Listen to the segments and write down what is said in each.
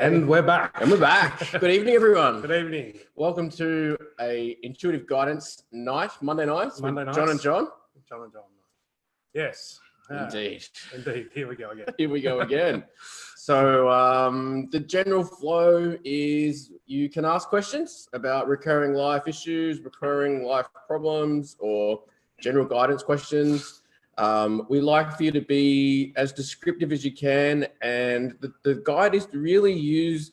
And we're back. And we're back. Good evening, everyone. Good evening. Welcome to a Intuitive Guidance night, Monday nights. Monday nights. John and John. John and John. Yes. Indeed. Indeed. Here we go again. Here we go again. So the general flow is you can ask questions about recurring life issues, recurring life problems, or general guidance questions. We like for you to be as descriptive as you can, and the guide is to really use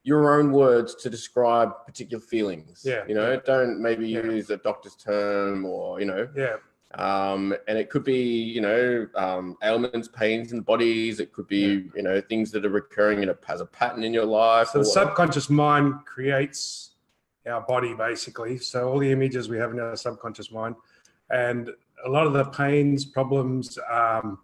your own words to describe particular feelings. Yeah. Don't maybe use a doctor's term or, Yeah. And it could be, ailments, pains in the bodies. It could be, things that are recurring as a pattern in your life. So the subconscious mind creates our body, basically. So all the images we have in our subconscious mind, and a lot of the pains, problems, the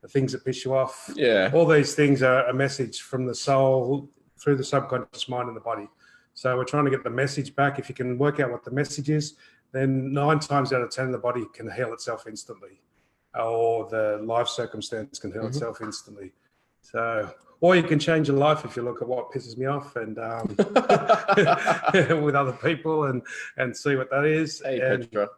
things that piss you off, all these things are a message from the soul through the subconscious mind and the body. So we're trying to get the message back. If you can work out what the message is, then 9 times out of 10, the body can heal itself instantly, or the life circumstance can heal itself instantly. So, or you can change your life if you look at what pisses me off and with other people and see what that is. Hey, Petra.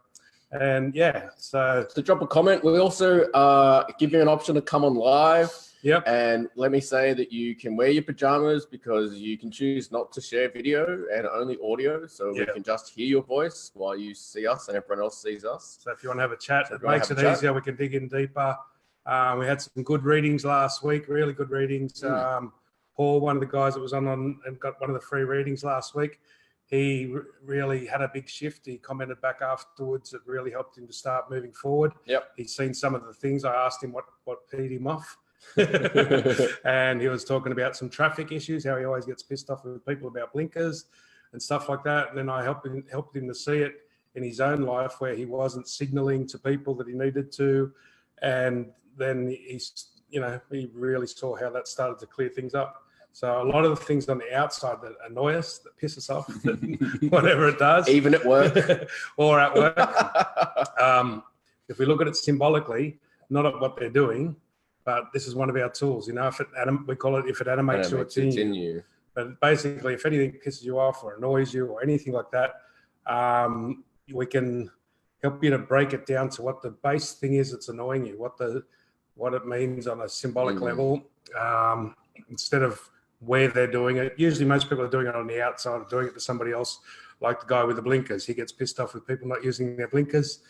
And yeah, so drop a comment. We also give you an option to come on live. Yep. And let me say that you can wear your pajamas because you can choose not to share video and only audio. So we can just hear your voice while you see us and everyone else sees us. So if you want to have a chat, it makes it easier. We can dig in deeper. We had some good readings last week, really good readings. Paul, one of the guys that was on and got one of the free readings last week, he really had a big shift. He commented back afterwards. It really helped him to start moving forward. Yep. He's seen some of the things. I asked him what peed him off. And he was talking about some traffic issues, how he always gets pissed off with people about blinkers and stuff like that. And then I helped him to see it in his own life where he wasn't signaling to people that he needed to. And then he really saw how that started to clear things up. So a lot of the things on the outside that annoy us, that piss us off, whatever it does. Even at work. Or at work. If we look at it symbolically, not at what they're doing, but this is one of our tools. We call it, if it animates you, it's in you. But basically, if anything pisses you off or annoys you or anything like that, we can help you to break it down to what the base thing is that's annoying you, what it means on a symbolic level, instead of where they're doing it. Usually most people are doing it on the outside, or doing it to somebody else, like the guy with the blinkers. He gets pissed off with people not using their blinkers.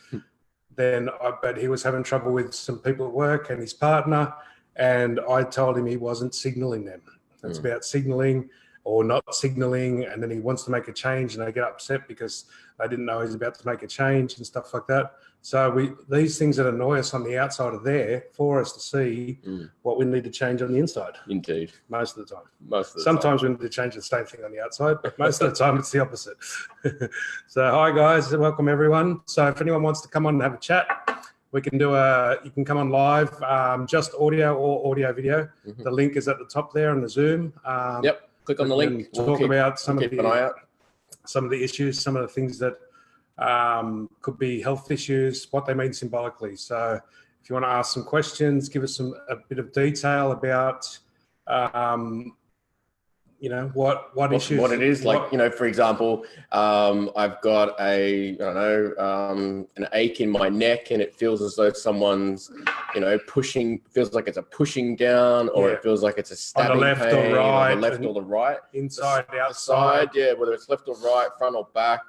Then I bet he was having trouble with some people at work and his partner, and I told him he wasn't signaling them. It's about signaling or not signaling, and then he wants to make a change and they get upset because they didn't know he's about to make a change and stuff like that. So these things that annoy us on the outside are there for us to see what we need to change on the inside. Indeed. Most of the time. Sometimes we need to change the same thing on the outside, but most of the time it's the opposite. So hi guys, welcome everyone. So if anyone wants to come on and have a chat, we can you can come on live, just audio or audio video. The link is at the top there on the Zoom. Click on the link. Talk about some of the issues, some of the things that could be health issues, what they mean symbolically. So if you want to ask some questions, give us a bit of detail about what issues, what it is. For example, I've got an ache in my neck and it feels as though someone's pushing, feels like it's a pushing down, or it feels like it's a stabbing on the left pain, or right, on the left or the right, inside, outside, whether it's left or right, front or back.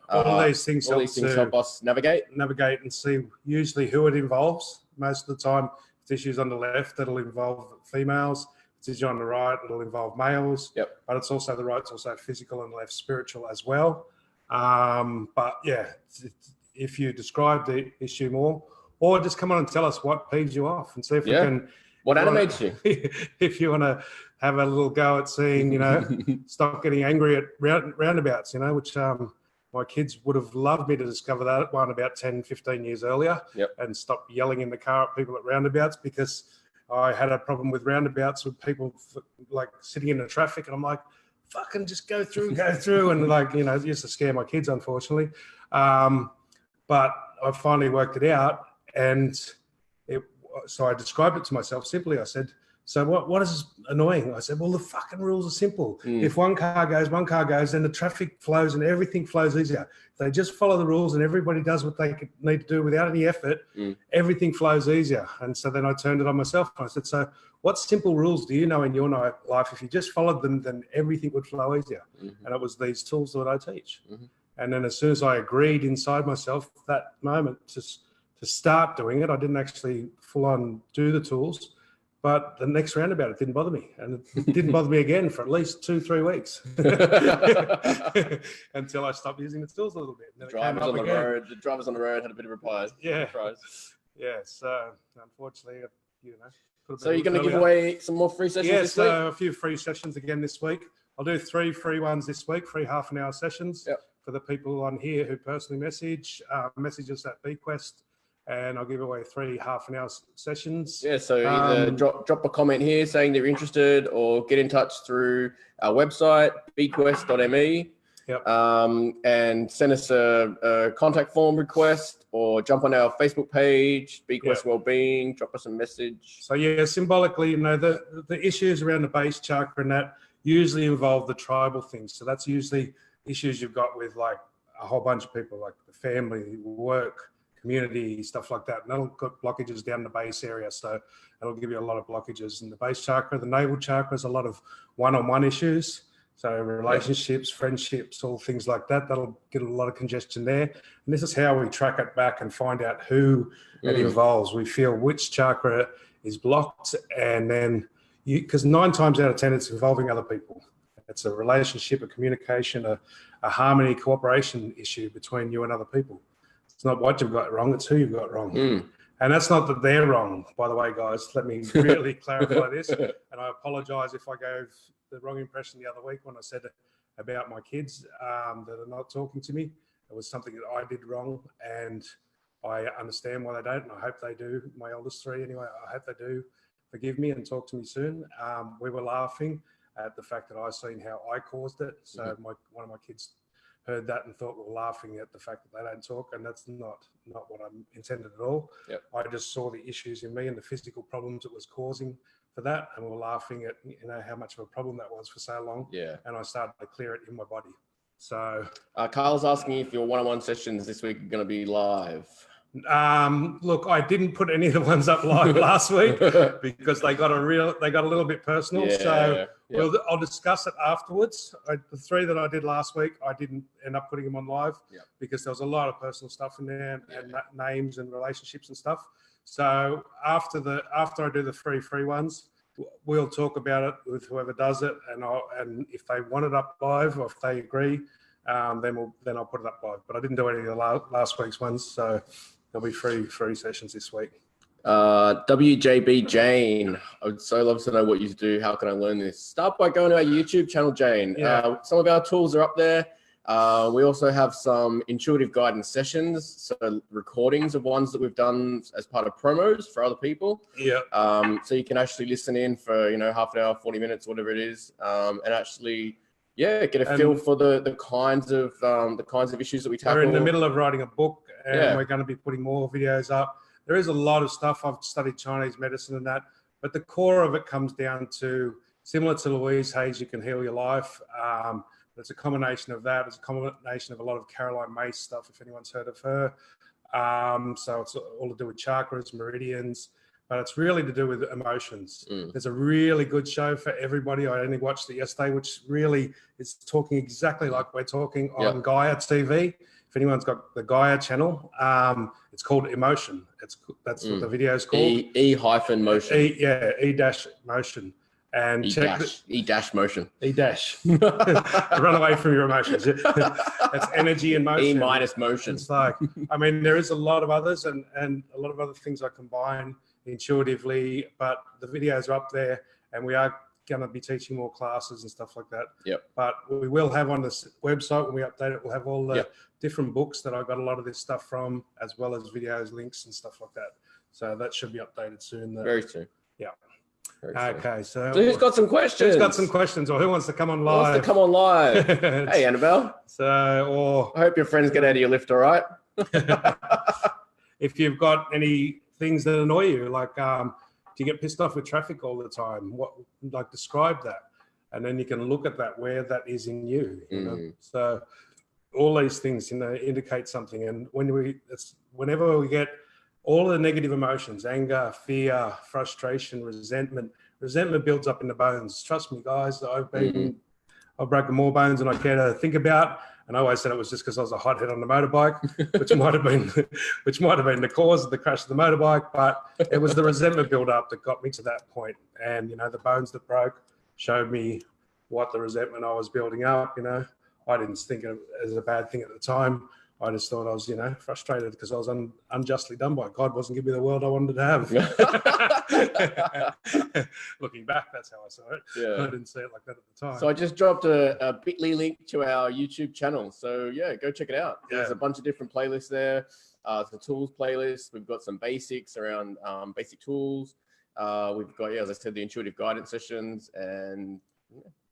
All these things help us navigate and see usually who it involves. Most of the time, if it's issues on the left, it'll involve females. If it's on the right, it'll involve males. But it's also the right's also physical and left spiritual as well. But yeah, if you describe the issue more, or just come on and tell us what peeves you off and see if we can. What animates you? If you want to have a little go at seeing, stop getting angry at roundabouts, which my kids would have loved me to discover that one about 10, 15 years earlier, and stop yelling in the car at people at roundabouts, because I had a problem with roundabouts with people like sitting in the traffic, and I'm like, fucking just go through, and it used to scare my kids, unfortunately. But I finally worked it out, and so I described it to myself simply. I said, So what is annoying? I said, well, the fucking rules are simple. If one car goes, then the traffic flows and everything flows easier. If they just follow the rules and everybody does what they need to do without any effort, everything flows easier. And so then I turned it on myself. And I said, so what simple rules do you know in your life? If you just followed them, then everything would flow easier. And it was these tools that I teach. And then as soon as I agreed inside myself that moment to start doing it, I didn't actually full on do the tools. But the next roundabout, it didn't bother me. And it didn't bother me again for at least 2-3 weeks until I stopped using the tools a little bit. The drivers on the road had a bit of a surprise. Yeah. So unfortunately, So you're going to give away some more free sessions this week? Yeah, so a few free sessions again this week. I'll do 3 free ones this week, 3 half-an-hour sessions for the people on here who personally message us at BQuest, and I'll give away 3 half-an-hour sessions. Yeah, so either drop a comment here saying they're interested, or get in touch through our website, bquest.me, and send us a contact form request, or jump on our Facebook page, BQuest Wellbeing, drop us a message. So symbolically, the issues around the base chakra and that usually involve the tribal things. So that's usually issues you've got with like a whole bunch of people, like the family, work, community, stuff like that. And that'll got blockages down the base area. So that'll give you a lot of blockages in the base chakra. The navel chakra is a lot of one-on-one issues. So relationships, friendships, all things like that. That'll get a lot of congestion there. And this is how we track it back and find out who it involves. We feel which chakra is blocked, and then because 9 times out of 10, it's involving other people. It's a relationship, a communication, a harmony, cooperation issue between you and other people. It's not what you've got wrong, it's who you've got wrong. And that's not that they're wrong, by the way, guys. Let me really clarify this. And I apologize if I gave the wrong impression the other week when I said about my kids that are not talking to me. It was something that I did wrong, and I understand why they don't, and I hope they do. My oldest 3 anyway, I hope they do forgive me and talk to me soon. We were laughing at the fact that I seen how I caused it. So one of my kids heard that and thought we were laughing at the fact that they don't talk, and that's not what I intended at all. I just saw the issues in me and the physical problems it was causing for that, and we were laughing at how much of a problem that was for so long. And I started to clear it in my body. So Carl's asking if your one-on-one sessions this week are going to be live. Look, I didn't put any of the ones up live last week because they got a little bit personal. I'll discuss it afterwards. The 3 that I did last week, I didn't end up putting them on live because there was a lot of personal stuff in there and names and relationships and stuff. So after I do the free ones, we'll talk about it with whoever does it, and if they want it up live or if they agree, then I'll put it up live. But I didn't do any of the last week's ones, so there'll be free sessions this week. WJB Jane, I would so love to know what you do. How can I learn this? Start by going to our YouTube channel, Jane. Some of our tools are up there. We also have some intuitive guidance sessions, so recordings of ones that we've done as part of promos for other people. So you can actually listen in for half an hour, 40 minutes, whatever it is, and actually get a feel for the kinds of issues that we tackle. We're in the middle of writing a book, and we're going to be putting more videos up. There is a lot of stuff. I've studied Chinese medicine and that, but the core of it comes down to, similar to Louise Hay's You Can Heal Your Life. It's a combination of that. It's a combination of a lot of Caroline Myss stuff, if anyone's heard of her. So it's all to do with chakras, meridians, but it's really to do with emotions. There's a really good show for everybody. I only watched it yesterday, which really is talking exactly like we're talking on Gaia TV. If anyone's got the Gaia channel, it's called Emotion. That's what the video is called. E-motion. E-motion. And motion. Run away from your emotions. That's energy and motion. E-motion. It's like, there is a lot of others and a lot of other things I combine intuitively, but the videos are up there, and we are going to be teaching more classes and stuff like that. But we will have on this website, when we update it, we'll have all the different books that I got a lot of this stuff from, as well as videos, links and stuff like that. So that should be updated soon. Very soon. Okay, so who's got some questions? Or who wants to come on live? Hey, Annabelle. I hope your friends get out of your lift all right. If you've got any things that annoy you, like Do you get pissed off with traffic all the time? What, like, describe that. And then you can look at that, where that is in you, you know? So all these things, you know, indicate something. And whenever we get all the negative emotions, anger, fear, frustration, resentment builds up in the bones. Trust me, guys, I've broken more bones than I care to think about. And I always said it was just because I was a hothead on the motorbike, which might have been the cause of the crash of the motorbike. But it was the resentment build up that got me to that point. And, you know, the bones that broke showed me what the resentment I was building up. You know, I didn't think of it as a bad thing at the time. I just thought I was, you know, frustrated because I was unjustly done by. God wasn't giving me the world I wanted to have. Looking back, that's how I saw it. Yeah. I didn't see it like that at the time. So I just dropped a bit.ly link to our YouTube channel. So yeah, go check it out. There's a bunch of different playlists there. The tools playlist. We've got some basics around basic tools. We've got, as I said, the intuitive guidance sessions, and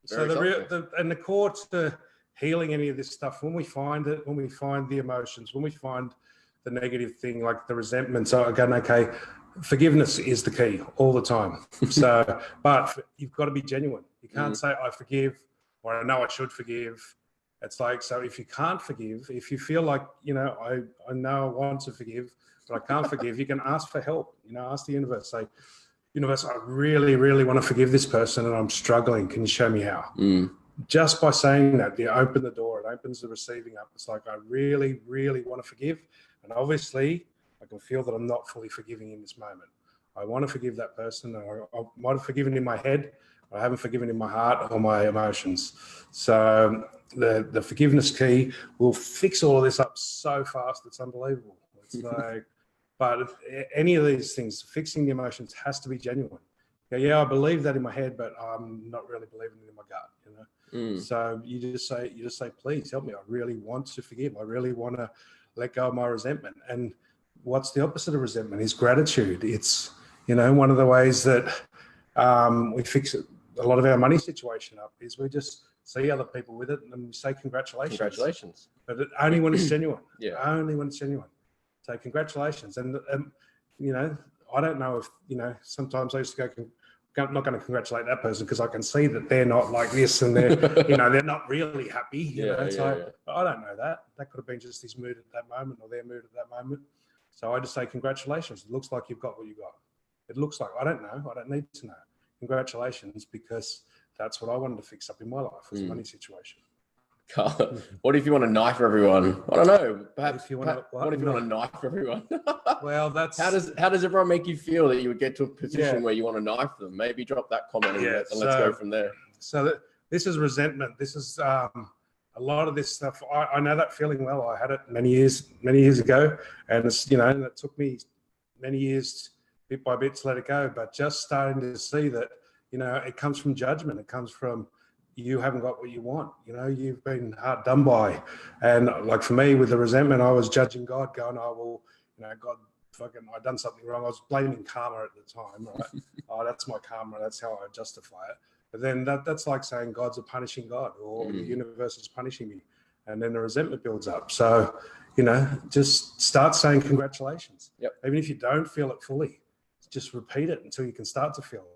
so the core to healing any of this stuff, when we find it, when we find the emotions, when we find the negative thing like the resentment, so again, okay, forgiveness is the key all the time. So, but you've got to be genuine. You can't say I forgive, or I know I should forgive. It's like, so if you can't forgive, if you feel like, you know, I know I want to forgive, but I can't forgive, you can ask for help. You know, ask the universe, say, universe, I really, really want to forgive this person and I'm struggling. Can you show me how? Just by saying that, you open the door, it opens the receiving up. It's like, I really, really want to forgive. And obviously, I can feel that I'm not fully forgiving in this moment. I want to forgive that person. I might have forgiven in my head, but I haven't forgiven in my heart or my emotions. So the forgiveness key will fix all of this up so fast, it's unbelievable. It's like, but any of these things, fixing the emotions has to be genuine. Yeah, I believe that in my head, but I'm not really believing it in my gut, you know? So you just say, please help me. I really want to forgive. I really want to let go of my resentment. And what's the opposite of resentment is gratitude. It's, you know, one of the ways that we fix a lot of our money situation up is we just see other people with it and we say congratulations. Congratulations. But only when it's genuine. Only when it's genuine. So congratulations. And you know, I don't know if, you know, sometimes I used to go, I'm not going to congratulate that person because I can see that they're not like this and they're, you know, they're not really happy. You know? So I don't know that. That could have been just his mood at that moment or their mood at that moment. So I just say, congratulations. It looks like you've got what you got. It looks like, I don't know. I don't need to know. Congratulations, because that's what I wanted to fix up in my life, was a money situation. What if you want a knife for everyone? I don't know. Perhaps What if you want a knife for everyone? Well, that's how does everyone make you feel that you would get to a position where you want to knife them? Maybe drop that comment and let's go from there. So this is resentment. This is a lot of this stuff. I know that feeling well. I had it many years ago, and it's, you know, and it took me many years, bit by bit, to let it go. But just starting to see that, you know, it comes from judgment. It comes from, you haven't got what you want, you know, you've been hard done by. And like for me with the resentment, I was judging God, going, oh, well, you know, God, fucking, I done something wrong. I was blaming karma at the time, right? Oh, that's my karma. That's how I justify it. But then that's like saying God's a punishing God, or the universe is punishing me. And then the resentment builds up. So, you know, just start saying congratulations. Even if you don't feel it fully, just repeat it until you can start to feel it.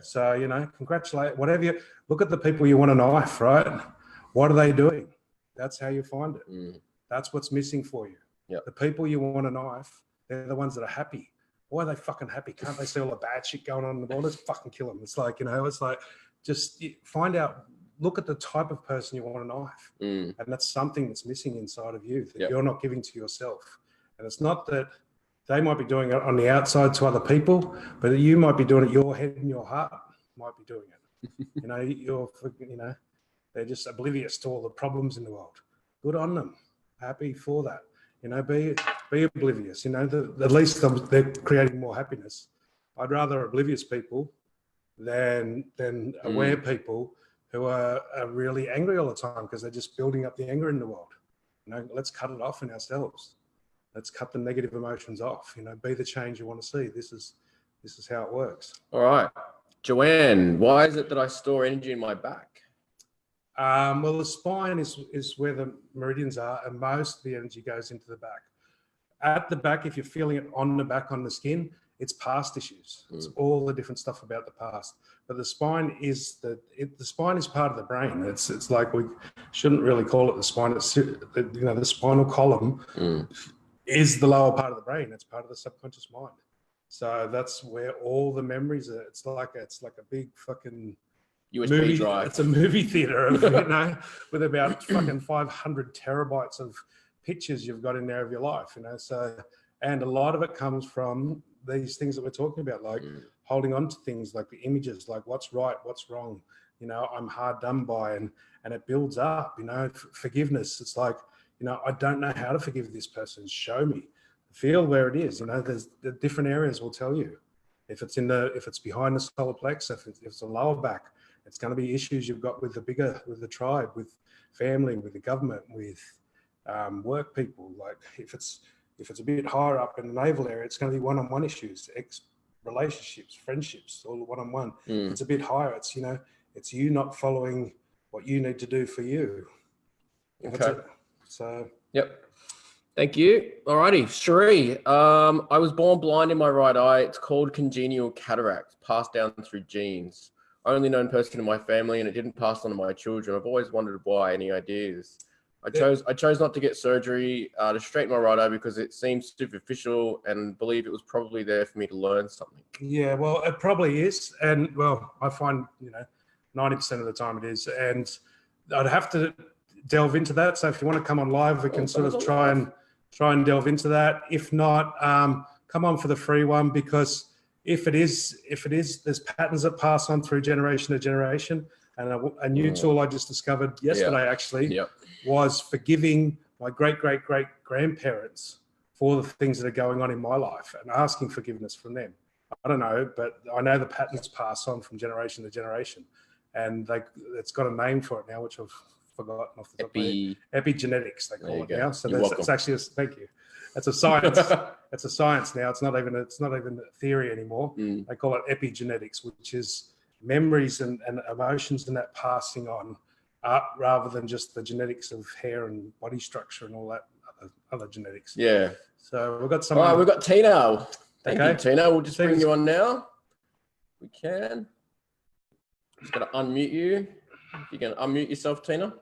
So, you know, congratulate, whatever you, look at the people you want a knife, right? What are they doing? That's how you find it. That's what's missing for you. The people you want a knife, they're the ones that are happy. Why are they fucking happy? Can't they see all the bad shit going on in the world? Let's fucking kill them. It's like, you know, it's like, just find out, look at the type of person you want a knife. And that's something that's missing inside of you that you're not giving to yourself. And it's not that they might be doing it on the outside to other people, but you might be doing it, your head and your heart might be doing it. You know, they're just oblivious to all the problems in the world. Good on them. Happy for that. You know, be oblivious. You know, at least they're creating more happiness. I'd rather oblivious people than aware people who are really angry all the time because they're just building up the anger in the world. You know, let's cut it off in ourselves. Let's cut the negative emotions off. You know, be the change you want to see. This is how it works. All right, Joanne, why is it that I store energy in my back? Well, the spine is where the meridians are, and most of the energy goes into the back. At the back, if you're feeling it on the back, on the skin, it's past issues. It's all the different stuff about the past. But the spine is the spine is part of the brain. It's like we shouldn't really call it the spine. It's the spinal column is the lower part of the brain. It's part of the subconscious mind. So that's where all the memories are. It's like a big fucking USB movie drive. It's a movie theater, with about fucking 500 terabytes of pictures you've got in there of your life, So, and a lot of it comes from these things that we're talking about, like holding on to things, like the images, like what's right, what's wrong. I'm hard done by, and it builds up. Forgiveness. It's like, I don't know how to forgive this person. Show me. Feel where it is. There's the different areas will tell you. If it's behind the solar plex, if it's a lower back, it's going to be issues you've got with the tribe, with family, with the government, with work people. Like if it's a bit higher up in the navel area, it's going to be one-on-one issues, relationships, friendships, all one-on-one. It's a bit higher. It's it's you not following what you need to do for you. Okay. So. Yep. Thank you. Alrighty, Cherie. I was born blind in my right eye. It's called congenital cataract, passed down through genes. Only known person in my family, and it didn't pass on to my children. I've always wondered why. Any ideas? I chose not to get surgery to straighten my right eye because it seems superficial, and believe it was probably there for me to learn something. Yeah, well, it probably is, and well, I find 90% of the time it is, and I'd have to delve into that. So if you want to come on live, we can sort of try and delve into that. If not, come on for the free one, because if it is, there's patterns that pass on through generation to generation. And a new tool I just discovered yesterday actually was forgiving my great-great-great-grandparents for the things that are going on in my life and asking forgiveness from them. I don't know, but I know the patterns pass on from generation to generation, and it's got a name for it now, which I've forgotten off the top of my head. Epigenetics, they call it now. So it's actually thank you. That's a science. It's a science now. It's not even a theory anymore. They call it epigenetics, which is memories and emotions and that passing on, rather than just the genetics of hair and body structure and all that other genetics. Yeah. So we've got some. All right, we've got Tina. Thank you, Tina. We'll just bring you on now. We can. Just got to unmute you. You can unmute yourself, Tina.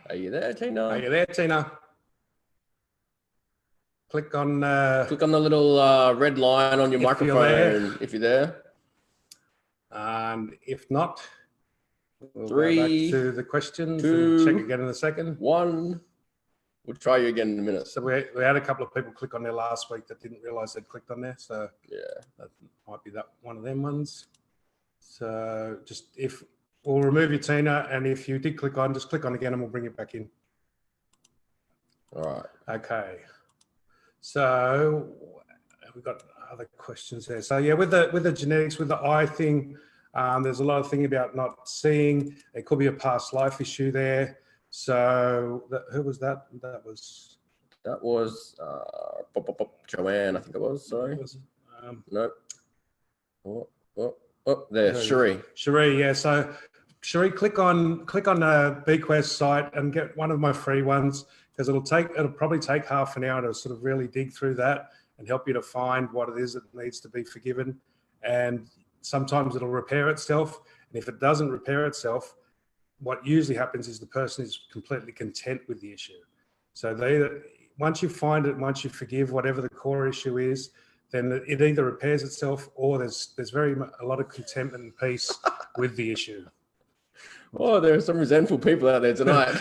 Are you there, Tina? Are you there, Tina? Click on the little red line on your microphone if you're there. And if not, we'll 3, go back to the questions 2, and check again in a second. 1. We'll try you again in a minute. So we had a couple of people click on there last week that didn't realize they'd clicked on there. So yeah, that might be that one of them ones. So we'll remove your Tina, and if you did click on, just click on again and we'll bring it back in. All right. Okay. So we've got other questions there. So yeah, with the genetics, with the eye thing, there's a lot of thing about not seeing. It could be a past life issue there. So who was that? That was Joanne, I think it was. Sorry. Nope. Oh, there, Cherie, yeah. So Cherie, click on the BQuest site and get one of my free ones, because it'll probably take half an hour to sort of really dig through that and help you to find what it is that needs to be forgiven. And sometimes it'll repair itself. And if it doesn't repair itself, what usually happens is the person is completely content with the issue. So once you find it, once you forgive whatever the core issue is, then it either repairs itself or there's a lot of contentment and peace with the issue. Oh, there are some resentful people out there tonight.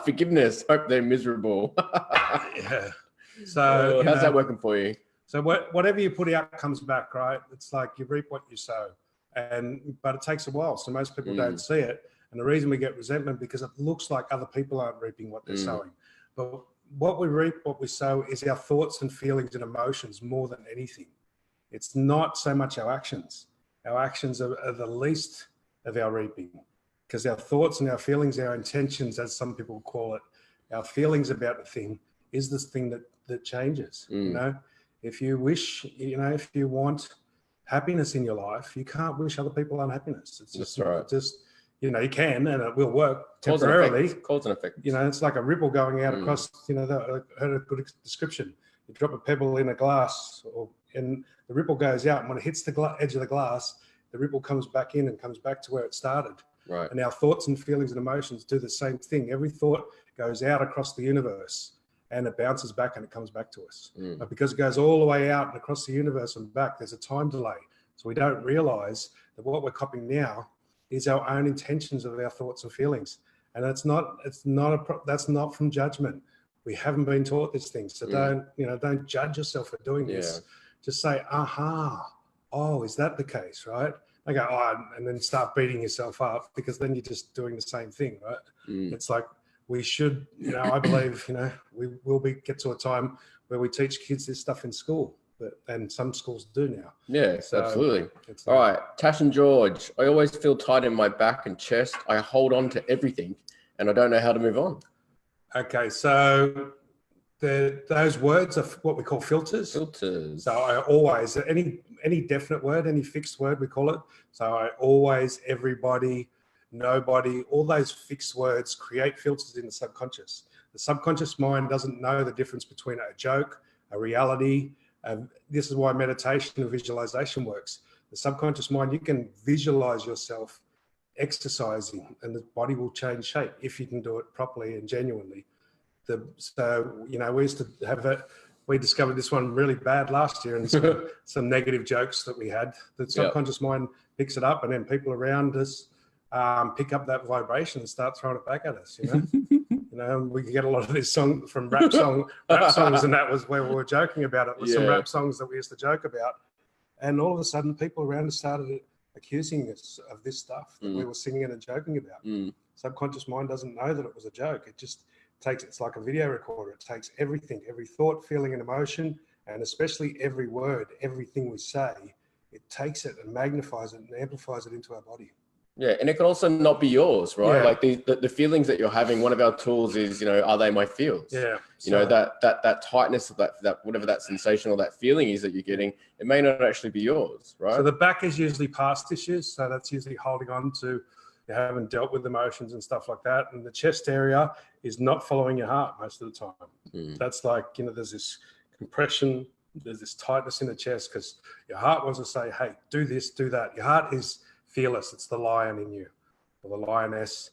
Forgiveness. Hope they're miserable. Yeah. So how's that working for you? So whatever you put out comes back, right? It's like you reap what you sow, but it takes a while. So most people don't see it. And the reason we get resentment, because it looks like other people aren't reaping what they're sowing. But what we reap, what we sow, is our thoughts and feelings and emotions more than anything. It's not so much our actions. Our actions are the least of our reaping, because our thoughts and our feelings, our intentions, as some people call it, our feelings about the thing is this thing that changes. If you wish, if you want happiness in your life, you can't wish other people unhappiness. It's just, you can, and it will work temporarily. Cause and effect. It's like a ripple going out across, I heard a good description. You drop a pebble in a glass, and the ripple goes out, and when it hits the edge of the glass, the ripple comes back in and comes back to where it started. Right. And our thoughts and feelings and emotions do the same thing. Every thought goes out across the universe, and it bounces back and it comes back to us. But because it goes all the way out and across the universe and back, there's a time delay. So we don't realize that what we're copying now is our own intentions of our thoughts and feelings. And that's not from judgment. We haven't been taught this thing. So don't judge yourself for doing this. Just say, aha, oh, is that the case, right? I go, oh, and then start beating yourself up, because then you're just doing the same thing, right? It's like, we should, I believe, we will get to a time where we teach kids this stuff in school, and some schools do now. Yes, absolutely. All right, Tash and George, I always feel tight in my back and chest. I hold on to everything and I don't know how to move on. Okay, so those words are what we call filters. Filters. So I always, any definite word, any fixed word, we call it. So I always, everybody, nobody, all those fixed words create filters in the subconscious. The subconscious mind doesn't know the difference between a joke, a reality. This is why meditation and visualization works. The subconscious mind, you can visualize yourself exercising and the body will change shape if you can do it properly and genuinely. We used to have we discovered this one really bad last year, and some negative jokes that we had. The subconscious mind picks it up, and then people around us pick up that vibration and start throwing it back at us. We could get a lot of this song from rap songs, and that was where we were joking about it. With some rap songs that we used to joke about, and all of a sudden, people around us started accusing us of this stuff that we were singing and joking about. Subconscious mind doesn't know that it was a joke. It just it's like a video recorder. It takes everything, every thought, feeling, and emotion, and especially every word, everything we say. It takes it and magnifies it and amplifies it into our body. Yeah, and it can also not be yours, right? Like the feelings that you're having. One of our tools is, are they my feels? Yeah. That tightness of that whatever that sensation or that feeling is that you're getting, it may not actually be yours, right? So the back is usually past issues. So that's usually holding on to, you haven't dealt with emotions and stuff like that. And the chest area is not following your heart most of the time. That's like, there's this compression, there's this tightness in the chest because your heart wants to say, hey, do this, do that. Your heart is fearless. It's the lion in you, or the lioness,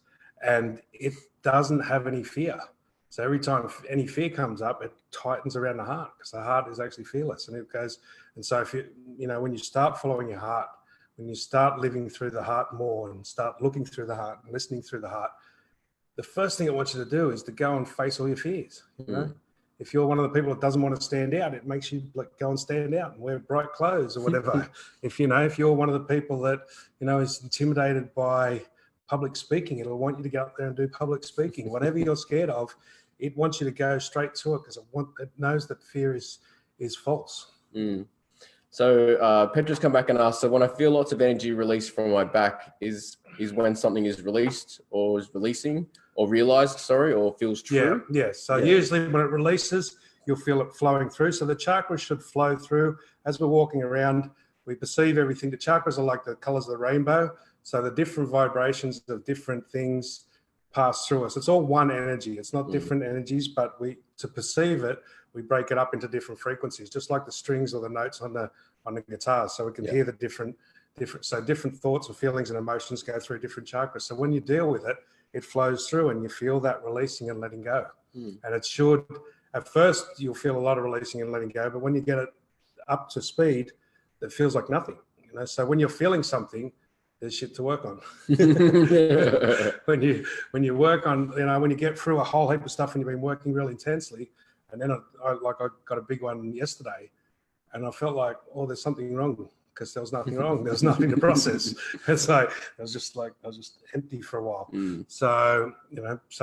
and it doesn't have any fear. So every time any fear comes up, it tightens around the heart because the heart is actually fearless, and it goes. And so if when you start following your heart, when you start living through the heart more and start looking through the heart and listening through the heart, the first thing it wants you to do is to go and face all your fears. If you're one of the people that doesn't want to stand out, it makes you go and stand out and wear bright clothes or whatever. If you're one of the people that, is intimidated by public speaking, it'll want you to go up there and do public speaking. Whatever you're scared of, it wants you to go straight to it because it knows that fear is false. So Petra's come back and asked, so when I feel lots of energy released from my back, is when something is released or is releasing or realized, or feels true? So usually when it releases, you'll feel it flowing through. So the chakras should flow through. As we're walking around, we perceive everything. The chakras are like the colors of the rainbow. So the different vibrations of different things pass through us. It's all one energy. It's not different energies, but to perceive it, we break it up into different frequencies, just like the strings or the notes on the guitar. So we can hear the different thoughts and feelings and emotions go through different chakras. So when you deal with it, it flows through and you feel that releasing and letting go. And it should, at first, you'll feel a lot of releasing and letting go, but when you get it up to speed, it feels like nothing. So when you're feeling something, there's shit to work on. when you work on, when you get through a whole heap of stuff and you've been working really intensely, and then I got a big one yesterday, and I felt like, there's something wrong, because there was nothing wrong. There was nothing to process. It's like I was just empty for a while. So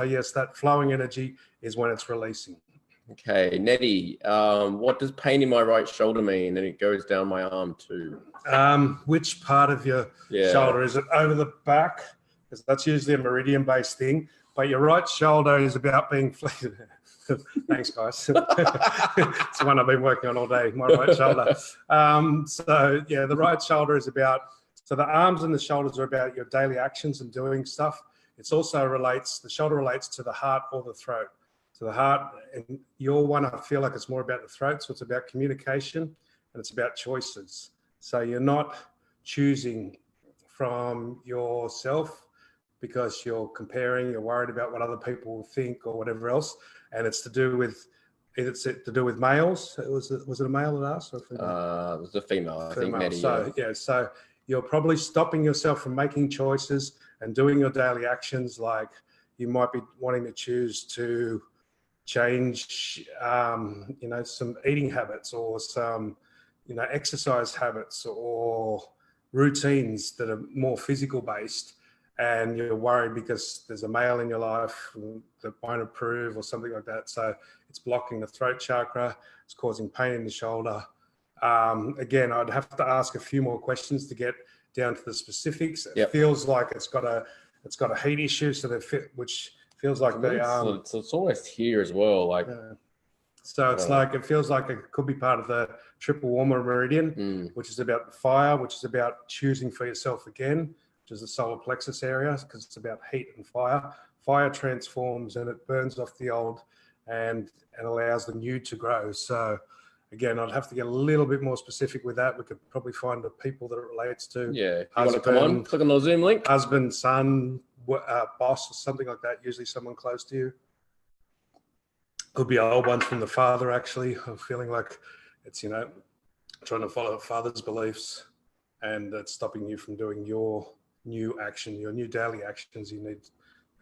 yes, that flowing energy is when it's releasing. Okay, Nettie, what does pain in my right shoulder mean? And it goes down my arm too. Which part of your shoulder? Is it over the back? Because that's usually a meridian-based thing. But your right shoulder is about being flexible. Thanks, guys. It's the one I've been working on all day, my right shoulder. The right shoulder is about, so the arms and the shoulders are about your daily actions and doing stuff. It's also the shoulder relates to the heart or the throat. So the heart, and your one, I feel like it's more about the throat. So it's about communication and it's about choices. So you're not choosing from yourself because you're comparing, you're worried about what other people will think or whatever else. And it's to do with, males. Was it a male that asked? Or it was a female, I think. Many, so so you're probably stopping yourself from making choices and doing your daily actions. Like you might be wanting to choose to change, some eating habits or some, exercise habits or routines that are more physical based, and you're worried because there's a male in your life that won't approve or something like that. So it's blocking the throat chakra. It's causing pain in the shoulder. Again, I'd have to ask a few more questions to get down to the specifics. It feels like it's got a heat issue, so which feels like it's almost here as well. Like, so it's like it feels like it could be part of the triple warmer meridian, which is about the fire, which is about choosing for yourself again, which is the solar plexus area, because it's about heat and fire. Fire transforms and it burns off the old and allows the new to grow. So again, I'd have to get a little bit more specific with that. We could probably find the people that it relates to. Yeah, you want to come on, click on the Zoom link. Husband, son, boss, or something like that. Usually someone close to you. Could be a whole bunch from the father, actually. I'm feeling like it's, trying to follow father's beliefs, and that's stopping you from doing your new action, your new daily actions you need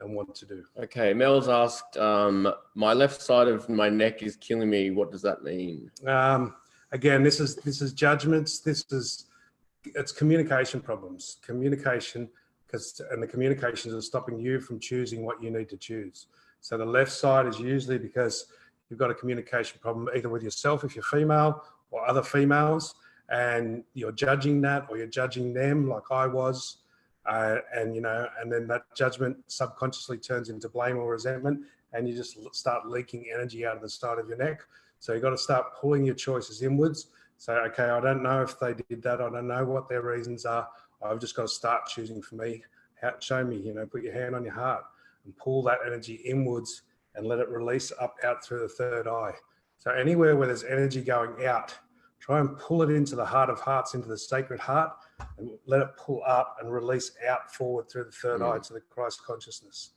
and want to do. Okay, Mel's asked, my left side of my neck is killing me. What does that mean? Again, this is judgments. It's communication problems. Communication, and the communications are stopping you from choosing what you need to choose. So the left side is usually because you've got a communication problem either with yourself if you're female or other females, and you're judging that or you're judging them like I was. And then that judgment subconsciously turns into blame or resentment, and you just start leaking energy out of the side of your neck. So you've got to start pulling your choices inwards. So, okay, I don't know if they did that. I don't know what their reasons are. I've just got to start choosing for me. Show me, put your hand on your heart and pull that energy inwards and let it release out through the third eye. So anywhere where there's energy going out, try and pull it into the heart of hearts, into the sacred heart, and let it pull up and release out forward through the third eye to the Christ consciousness.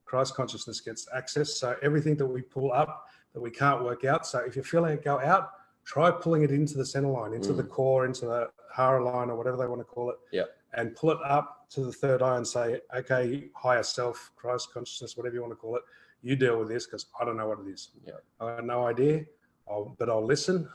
Christ consciousness gets access. So everything that we pull up that we can't work out. So if you're feeling it go out, try pulling it into the center line, into the core, into the hara line, or whatever they want to call it. And pull it up to the third eye and say, okay, higher self, Christ consciousness, whatever you want to call it, you deal with this because I don't know what it is. I have no idea. But I'll listen.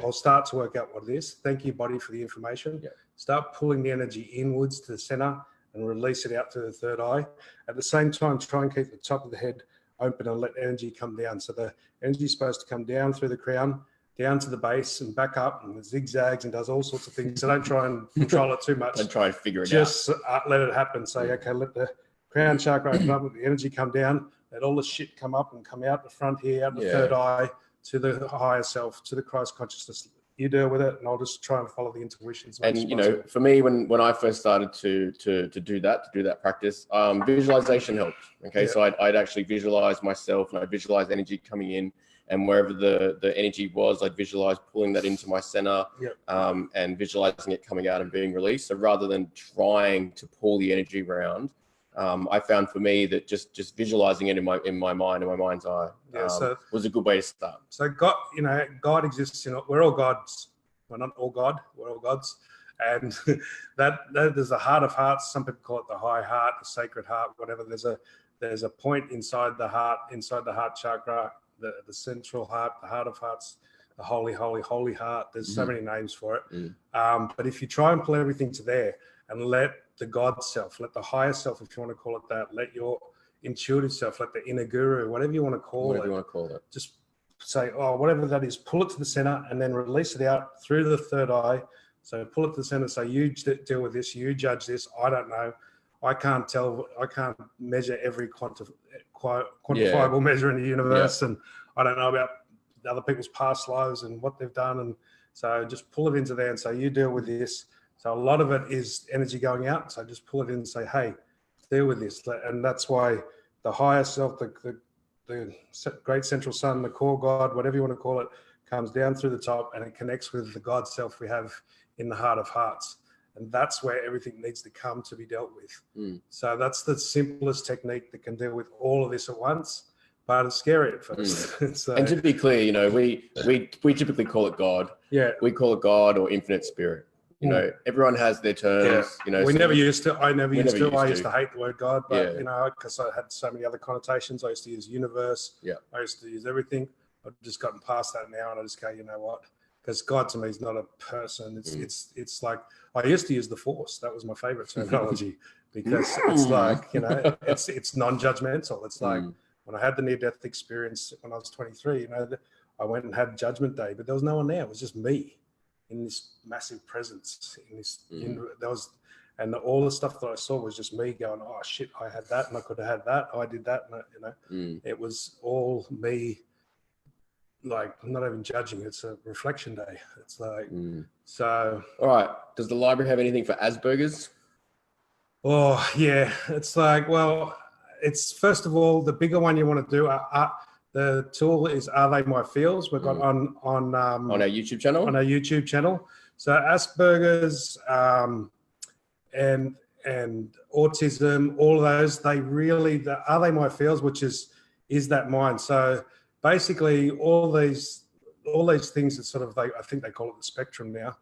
I'll start to work out what it is. Thank you, body, for the information. Start pulling the energy inwards to the center and release it out to the third eye. At the same time, try and keep the top of the head open and let energy come down. So the energy is supposed to come down through the crown, down to the base and back up, and it zigzags and does all sorts of things. So don't try and control it too much. Don't try and figure it out. Just let it happen. Say, okay, let the crown chakra open up, let the energy come down, let all the shit come up and come out the front here, out the third eye, to the higher self, to the Christ consciousness. You deal with it, and I'll just try and follow the intuitions. And for me, when I first started to do that practice, visualization helped. Okay, so I'd actually visualize myself, and I'd visualize energy coming in, and wherever the energy was, I'd visualize pulling that into my center, and visualizing it coming out and being released. So rather than trying to pull the energy around, I found for me that just visualizing it in my mind, in my mind's eye, was a good way to start. So God exists. We're all gods. We're not all God. We're all gods. And that there's a heart of hearts. Some people call it the high heart, the sacred heart, whatever. There's a point inside the heart chakra, the central heart, the heart of hearts, the holy heart. There's so many names for it. But if you try and pull everything to there and let the God self, let the higher self, if you want to call it that, let your intuitive self, let the inner guru, whatever you want to call it, just say, whatever that is, pull it to the center and then release it out through the third eye. So pull it to the center, say, you deal with this, you judge this, I don't know. I can't tell, I can't measure every quantifiable measure in the universe, and I don't know about other people's past lives and what they've done. And so just pull it into there and say, you deal with this. So a lot of it is energy going out. So just pull it in and say, hey, deal with this. And that's why the higher self, the the great central sun, the core God, whatever you want to call it, comes down through the top and it connects with the God self we have in the heart of hearts. And that's where everything needs to come to be dealt with. So that's the simplest technique that can deal with all of this at once, but it's scary at first. So, and to be clear, you know, we typically call it God. Yeah. We call it God or infinite spirit. You know, everyone has their terms. Yeah. You know, we never used to. I never used to. I to. used to hate the word God, but you know, because I had so many other connotations. I used to use universe. Yeah. I used to use everything. I've just gotten past that now, and I just go, you know what? Because God to me is not a person. It's like I used to use the Force. That was my favorite terminology because it's like, you know, it's non-judgmental. It's like when I had the near-death experience when I was 23. You know, I went and had Judgment Day, but there was no one there. It was just me in this massive presence. In this, there was, and all the stuff that I saw was just me going, oh shit, I had that, and I could have had that. I did that, and you know, it was all me. Like, I'm not even judging. It's a reflection day. It's like, so. All right. Does the library have anything for Asperger's? Oh, yeah. It's like, well, it's first of all, the bigger one you want to do. The tool is Are They My Feels? We've got on our YouTube channel. On our YouTube channel. So Asperger's and autism, all of those, they really, Are They My Feels, which is that mind. So basically, all these things that sort of, I think they call it the spectrum now.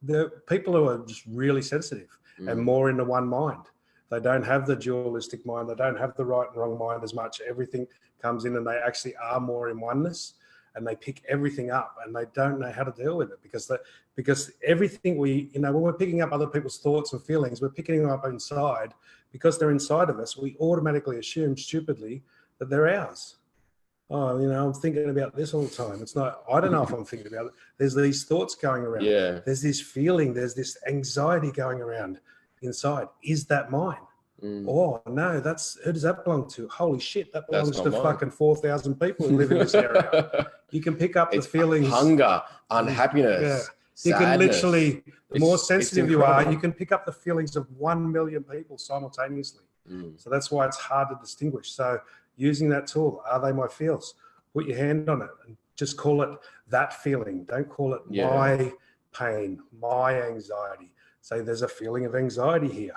The people who are just really sensitive and more into one mind. They don't have the dualistic mind. They don't have the right and wrong mind as much. Everything comes in and they actually are more in oneness, and they pick everything up, and they don't know how to deal with it because everything we, you know, when we're picking up other people's thoughts and feelings, we're picking them up inside. Because they're inside of us, we automatically assume stupidly that they're ours. Oh, you know, I'm thinking about this all the time. It's not, I don't know if I'm thinking about it. There's these thoughts going around. Yeah. There's this feeling, there's this anxiety going around inside. Is that mine? Oh, no, who does that belong to? Holy shit, that belongs to fucking 4,000 people who live in this area. You can pick up the feelings. Hunger, unhappiness, sadness. You can literally, the more sensitive you are, you can pick up the feelings of 1 million people simultaneously. So that's why it's hard to distinguish. So using that tool, Are They My Feels? Put your hand on it and just call it that feeling. Don't call it my pain, my anxiety. Say there's a feeling of anxiety here.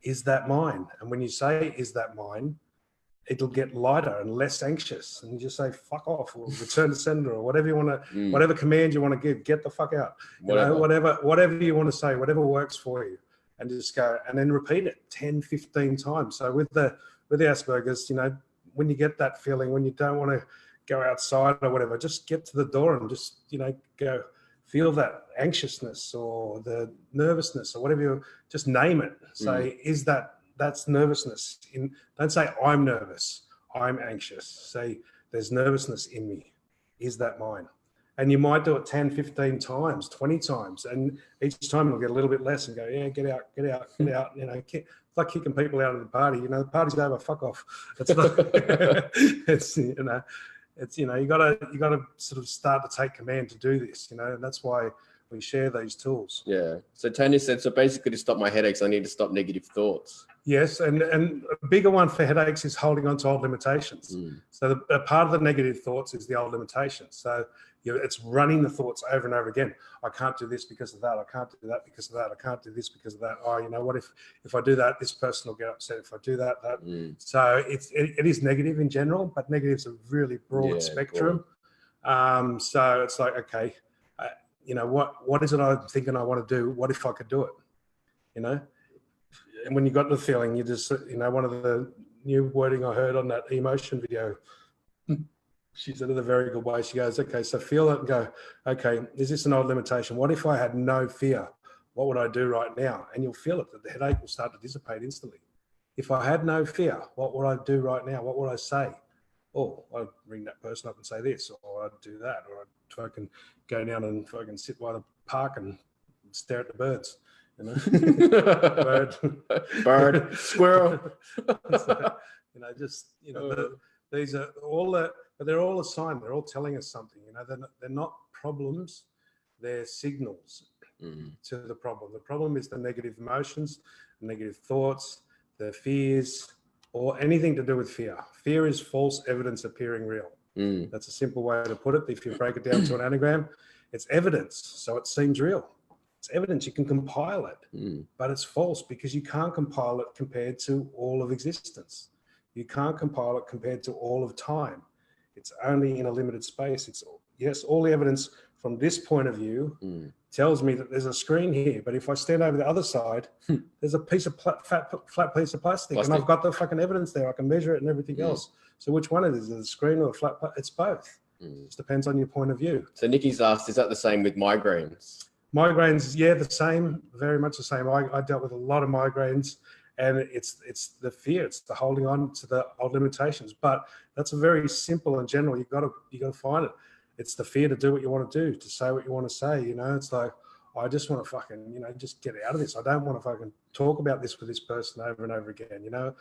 Is that mine? And when you say, is that mine, it'll get lighter and less anxious. And you just say, fuck off, or return to sender, or whatever you want to, whatever command you want to give, get the fuck out. Whatever. You know, whatever you want to say, whatever works for you. And just go, and then repeat it 10, 15 times. So with the Asperger's, you know, when you get that feeling, when you don't want to go outside or whatever, just get to the door and just, you know, go feel that anxiousness or the nervousness or whatever you, just name it. Say, that's nervousness. Don't say I'm nervous, I'm anxious. Say there's nervousness in me. Is that mine? And you might do it 10, 15 times, 20 times. And each time it'll get a little bit less and go, yeah, get out. You know, it's like kicking people out of the party. You know, the party's over, fuck off. It's not, you gotta sort of start to take command to do this, you know, and that's why we share these tools. Yeah. So Tony said, so basically to stop my headaches, I need to stop negative thoughts. Yes, and a bigger one for headaches is holding on to old limitations. So a part of the negative thoughts is the old limitations. So it's running the thoughts over and over again. I can't do this because of that. I can't do that because of that. I can't do this because of that. Oh, you know what? If I do that, this person will get upset. If I do that. So it is negative in general, but negative is a really broad spectrum. So it's like, okay, you know, what is it I'm thinking I want to do? What if I could do it? You know. And when you got the feeling, you just, you know, one of the new wording I heard on that emotion video, she said it a very good way. She goes, okay, so feel it and go, okay, is this an old limitation? What if I had no fear? What would I do right now? And you'll feel it, that the headache will start to dissipate instantly. If I had no fear, what would I do right now? What would I say? Oh, I'd ring that person up and say this, or I'd do that, or I'd fucking go down and fucking sit by the park and stare at the birds. You know, bird, squirrel. So, you know, just, you know, these are all but they're all a sign. They're all telling us something. You know, they're not problems. They're signals to the problem. The problem is the negative emotions, the negative thoughts, the fears, or anything to do with fear. Fear is false evidence appearing real. That's a simple way to put it. If you break it down to an anagram, it's evidence, so it seems real. It's evidence, you can compile it, but it's false because you can't compile it compared to all of existence. You can't compile it compared to all of time. It's only in a limited space. It's, yes, all the evidence from this point of view tells me that there's a screen here, but if I stand over the other side, there's a piece of flat piece of plastic, and I've got the fucking evidence there. I can measure it and everything else. So which one it is it a screen or a flat? It's both. It just depends on your point of view. So Nikki's asked, is that the same with migraines? Migraines, yeah, the same, very much the same. I dealt with a lot of migraines, and it's the fear, it's the holding on to the old limitations. But that's a very simple and general. You got to find it. It's the fear to do what you want to do, to say what you want to say. You know, it's like, I just want to fucking, you know, just get out of this. I don't want to fucking talk about this with this person over and over again. You know,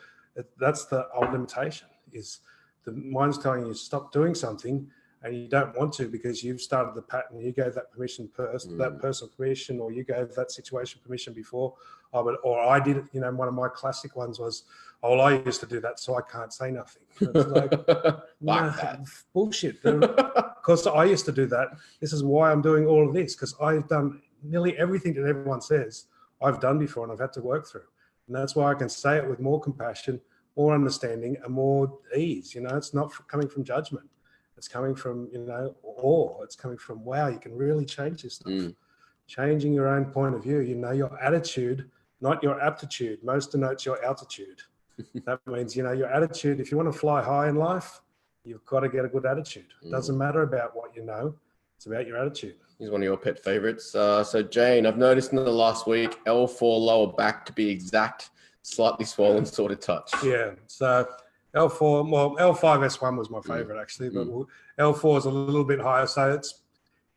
that's the old limitation. Is the mind's telling you stop doing something, and you don't want to because you've started the pattern. You gave that permission that person permission, or you gave that situation permission before. Or I did it. You know, one of my classic ones was, oh, well, I used to do that, so I can't say nothing. It's like, that. Bullshit. Because I used to do that. This is why I'm doing all of this, because I've done nearly everything that everyone says I've done before and I've had to work through. And that's why I can say it with more compassion, more understanding, and more ease. You know, it's not coming from judgment. It's coming from, you know, awe. It's coming from, wow, you can really change this stuff. Changing your own point of view, you know, your attitude, not your aptitude. Most denotes your altitude. That means, you know, your attitude, if you want to fly high in life, you've got to get a good attitude. It doesn't matter about what you know. It's about your attitude. He's one of your pet favorites. So Jane, I've noticed in the last week, L4 lower back, to be exact, slightly swollen sort of touch. Yeah. So L4, well, L5S1 was my favorite actually, but L4 is a little bit higher. So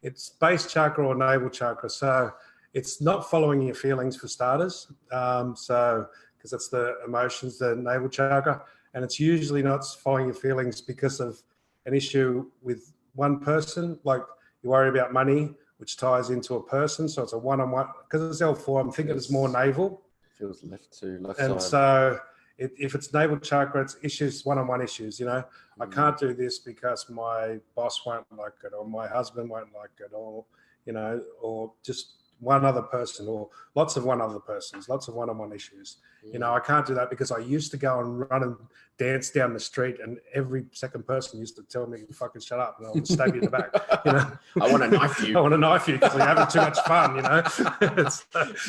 it's base chakra or navel chakra. So it's not following your feelings for starters. So because that's the emotions, the navel chakra, and it's usually not following your feelings because of an issue with one person. Like you worry about money, which ties into a person. So it's a one-on-one. Because it's L4, I'm thinking it's more navel. Feels left side. And so if it's navel chakra, it's issues, one-on-one issues. You know, I can't do this because my boss won't like it, or my husband won't like it, or, you know, or just one other person, or lots of one other persons, lots of one-on-one issues. You know, I can't do that because I used to go and run and dance down the street, and every second person used to tell me, fucking shut up, and I'll stab you in the back. You know, I want to knife you. I want to knife you because you're having too much fun, you know.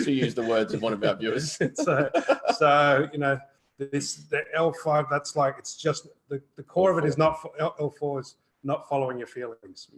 To use the words of one of our viewers. So you know, the L5, that's like, it's just the core of it is not, L4 is not following your feelings.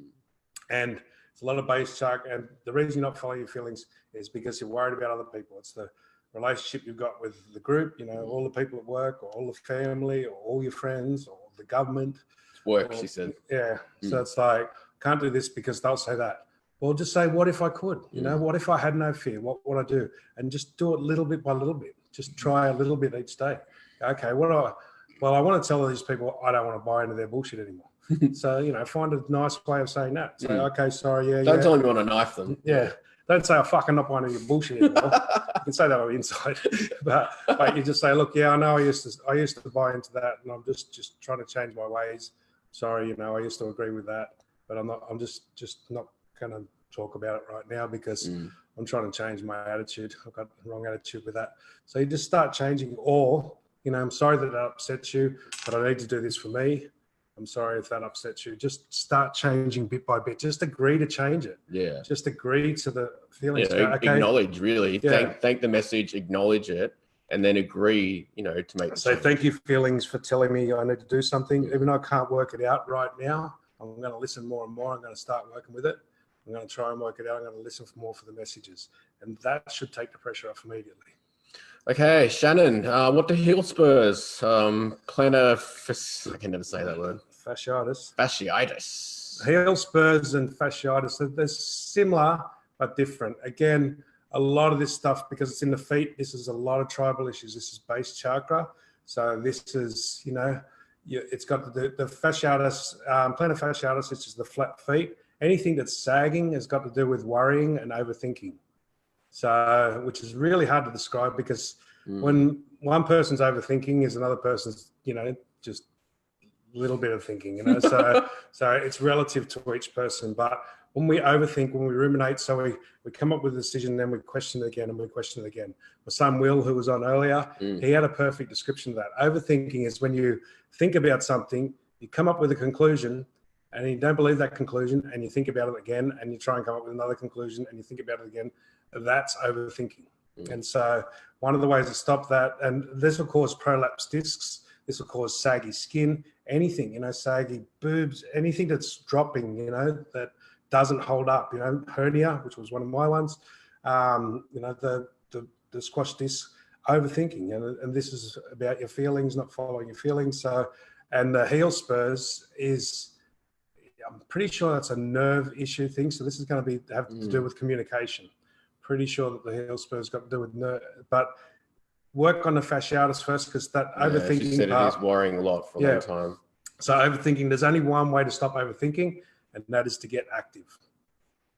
And it's a lot of base chakra, and the reason you're not following your feelings is because you're worried about other people. It's the relationship you've got with the group, you know, all the people at work, or all the family, or all your friends, or the government. It's work, she said. Yeah. So it's like, can't do this because they'll say that. Well, just say, what if I could? You know, what if I had no fear? What would I do? And just do it little bit by little bit. Just try a little bit each day. Okay, I want to tell these people I don't want to buy into their bullshit anymore. So, you know, find a nice way of saying that. Say, okay, sorry, yeah. Don't tell them you want to knife them. Yeah. Don't say, I'm fucking not buying into your bullshit anymore. You can say that on the inside. but you just say, look, yeah, I know I used to buy into that, and I'm just trying to change my ways. Sorry, you know, I used to agree with that, but I'm just not going to talk about it right now because I'm trying to change my attitude. I've got the wrong attitude with that. So you just start changing, or, you know, I'm sorry that upsets you, but I need to do this for me. I'm sorry if that upsets you. Just start changing bit by bit. Just agree to change it. Yeah. Just agree to the feelings. Yeah, okay. Acknowledge, really. Yeah. Thank the message, acknowledge it, and then agree, you know, to make the Say, change. thank you, feelings, for telling me I need to do something. Even though I can't work it out right now, I'm going to listen more and more. I'm going to start working with it. I'm going to try and work it out. I'm going to listen for more for the messages. And that should take the pressure off immediately. Okay, Shannon, what do heel spurs? I can never say that word. Fasciitis. Heel spurs and fasciitis, they're similar but different. Again, a lot of this stuff, because it's in the feet, this is a lot of tribal issues. This is base chakra. So this is, you know, it's got the fasciitis, plantar fasciitis, which is the flat feet. Anything that's sagging has got to do with worrying and overthinking. So, which is really hard to describe because When one person's overthinking is another person's, just a little bit of thinking, so it's relative to each person. But when we overthink, when we ruminate, so we come up with a decision, then we question it again and we question it again. My son Will, who was on earlier, he had a perfect description of that. Overthinking is when you think about something, you come up with a conclusion, and you don't believe that conclusion, and you think about it again, and you try and come up with another conclusion, and you think about it again. That's overthinking. And so one of the ways to stop that, and this will cause prolapse discs, this will cause saggy skin, anything, saggy boobs, anything that's dropping, that doesn't hold up, hernia, which was one of my ones, the squash disc, overthinking. And this is about your feelings, not following your feelings. So, and the heel spurs is, I'm pretty sure that's a nerve issue thing. So this is going to have to do with communication. Pretty sure that the heel spurs got to do with nerve, but work on the fasciitis first, because that overthinking. She said it is worrying a lot for a long time. So overthinking, there's only one way to stop overthinking, and that is to get active.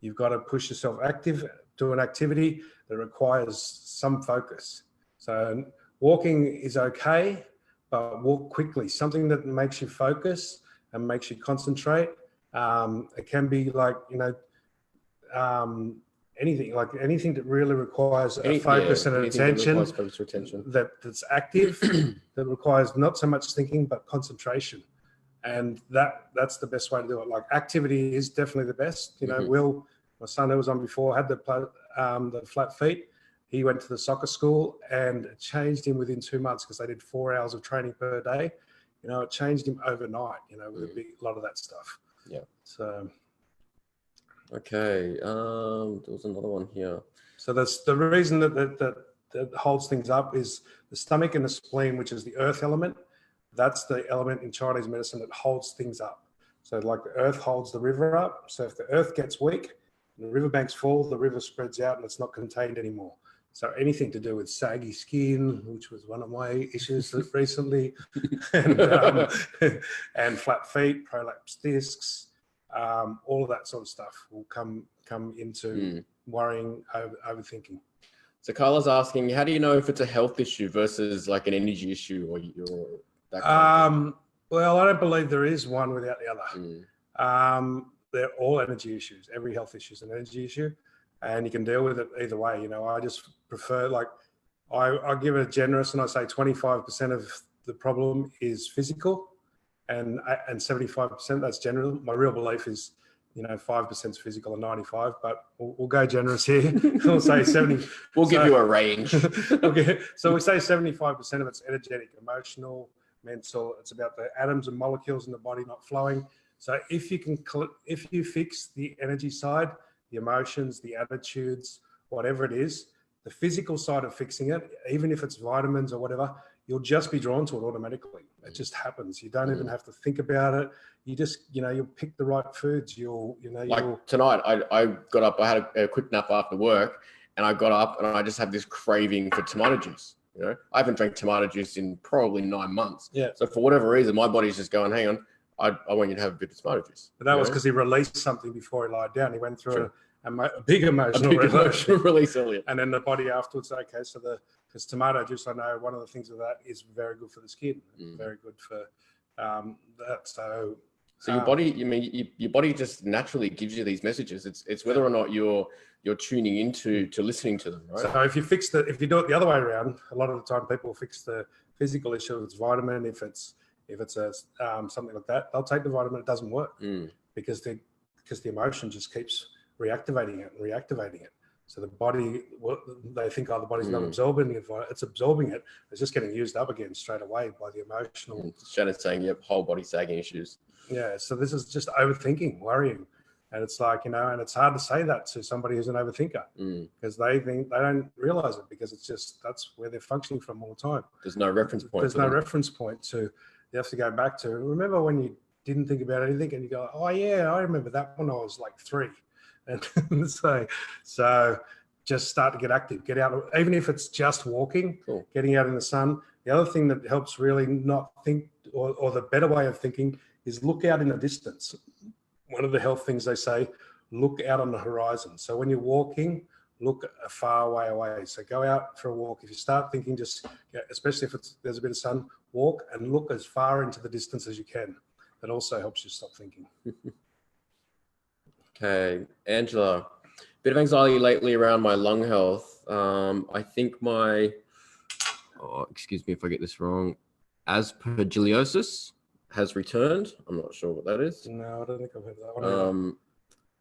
You've got to push yourself active, do an activity that requires some focus. So walking is okay, but walk quickly, something that makes you focus and makes you concentrate. It can be like, anything that really requires a focus and an attention that's active, that requires not so much thinking, but concentration. And that's the best way to do it. Like, activity is definitely the best. Will, my son who was on before, had the flat feet. He went to the soccer school, and it changed him within 2 months, because they did 4 hours of training per day. It changed him overnight, with a lot of that stuff. Yeah. So. Okay. There was another one here. So that's the reason that holds things up is the stomach and the spleen, which is the earth element. That's the element in Chinese medicine that holds things up. So like the earth holds the river up. So if the earth gets weak and the riverbanks fall, the river spreads out and it's not contained anymore. So anything to do with saggy skin, which was one of my issues recently, and flat feet, prolapse discs, all of that sort of stuff will come into worrying, overthinking. So Carla's asking, how do you know if it's a health issue versus like an energy issue or that kind of thing? Well, I don't believe there is one without the other. They're all energy issues. Every health issue is an energy issue, and you can deal with it either way. I just prefer, I give it generous, and I say 25% of the problem is physical, and 75% that's general. My real belief is, 5% is physical and 95, but we'll go generous here. We'll say 70. We'll give you a range. Okay, so we say 75% of it's energetic, emotional, mental. It's about the atoms and molecules in the body not flowing. So if you fix the energy side, the emotions, the attitudes, whatever it is, the physical side of fixing it, even if it's vitamins or whatever, you'll just be drawn to it automatically. It just happens. You don't even have to think about it. You just, you'll pick the right foods. Tonight, I got up, I had a quick nap after work, and I got up and I just had this craving for tomato juice. I haven't drank tomato juice in probably 9 months. Yeah. So for whatever reason, my body's just going, hang on, I want you to have a bit of tomato juice. But that was because he released something before he lied down. He went through a big emotional release earlier. And then the body afterwards, okay, so because tomato juice, I know one of the things of that is very good for the skin, very good for that. So your body, your body just naturally gives you these messages. It's whether or not you're tuning into listening to them, right? So if you do it the other way around, a lot of the time people fix the physical issue. If it's vitamin, if it's something like that, they'll take the vitamin. It doesn't work because the emotion just keeps reactivating it. So the body, they think, the body's not absorbing it. It's absorbing it. It's just getting used up again straight away by the emotional. Shannon's saying, yep, whole body sagging issues. Yeah. So this is just overthinking, worrying. And it's like, and it's hard to say that to somebody who's an overthinker because they don't realize it because it's just, that's where they're functioning from all the time. There's no reference point. There's no reference point to, you have to go back to, remember when you didn't think about anything and you go, oh yeah, I remember that when I was like 3. And so just start to get active, get out, even if it's just walking, getting out in the sun. The other thing that helps really not think, or the better way of thinking is look out in the distance. One of the health things they say, look out on the horizon. So when you're walking, look a far way away. So go out for a walk. If you start thinking, especially if there's a bit of sun, walk and look as far into the distance as you can. That also helps you stop thinking. Okay, Angela, bit of anxiety lately around my lung health. I think excuse me if I get this wrong, aspergillosis has returned. I'm not sure what that is. No, I don't think I've heard that one.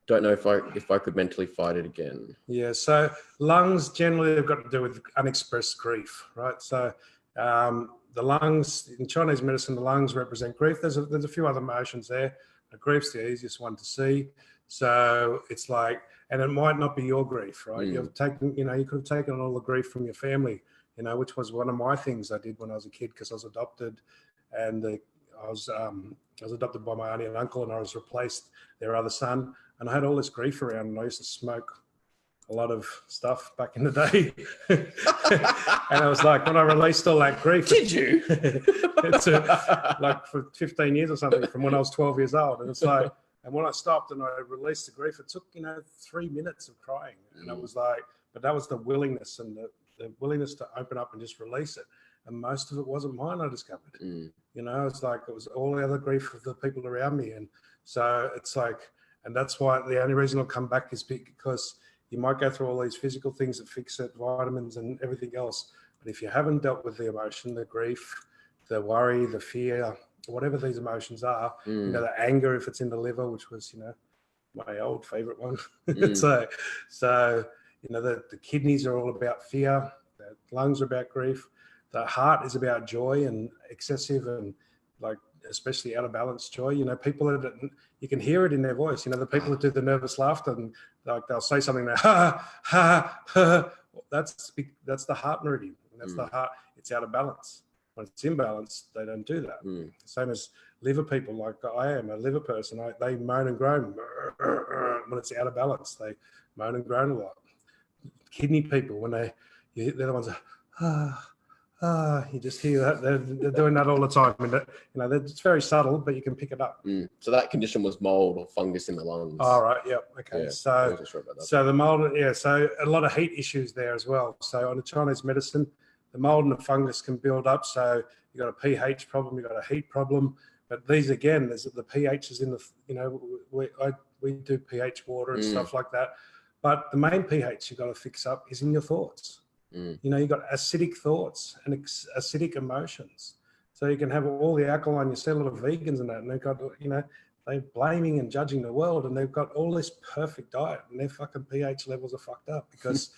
Don't know if I could mentally fight it again. Yeah, so lungs generally have got to do with unexpressed grief, right? So the lungs, in Chinese medicine, the lungs represent grief. There's a few other emotions there. Grief's the easiest one to see. So it's like, and it might not be your grief, right? You've taken, you could have taken on all the grief from your family, which was one of my things I did when I was a kid, because I was adopted, and I was adopted by my auntie and uncle, and I was replaced their other son, and I had all this grief around, and I used to smoke a lot of stuff back in the day. And I was like, when I released all that grief. Did you? It's like for 15 years or something, from when I was 12 years old. And it's like, and when I stopped and I released the grief, it took, 3 minutes of crying. And I was like, but that was the willingness and the willingness to open up and just release it. And most of it wasn't mine, I discovered. It's like, it was all the other grief of the people around me. And so it's like, and that's why the only reason I'll come back is because you might go through all these physical things that fix it, vitamins and everything else. But if you haven't dealt with the emotion, the grief, the worry, the fear, whatever these emotions are, the anger, if it's in the liver, which was, my old favorite one. So the kidneys are all about fear. The lungs are about grief. The heart is about joy and excessive and especially out of balance joy. People that you can hear it in their voice. The people that do the nervous laughter and they'll say something like, ha, ha, ha. That's the heart meridian. That's the heart. It's out of balance. When it's in balance, they don't do that. Same as liver people, like I am a liver person. They moan and groan when it's out of balance. They moan and groan a lot. Kidney people, when they're the ones that, you just hear that they're doing that all the time, and it's very subtle, but you can pick it up. So that condition was mold or fungus in the lungs. All right, yeah, okay. Yeah, so the mold, so a lot of heat issues there as well. So on the Chinese medicine, the mold and the fungus can build up. So you got a pH problem, you got a heat problem, but these again, there's the pH is in the we do pH water and stuff like that, but the main pH you got to fix up is in your thoughts. You got acidic thoughts and acidic emotions. So you can have all the alkaline, you see a lot of vegans and that, and they've got, they're blaming and judging the world, and they've got all this perfect diet, and their fucking pH levels are fucked up because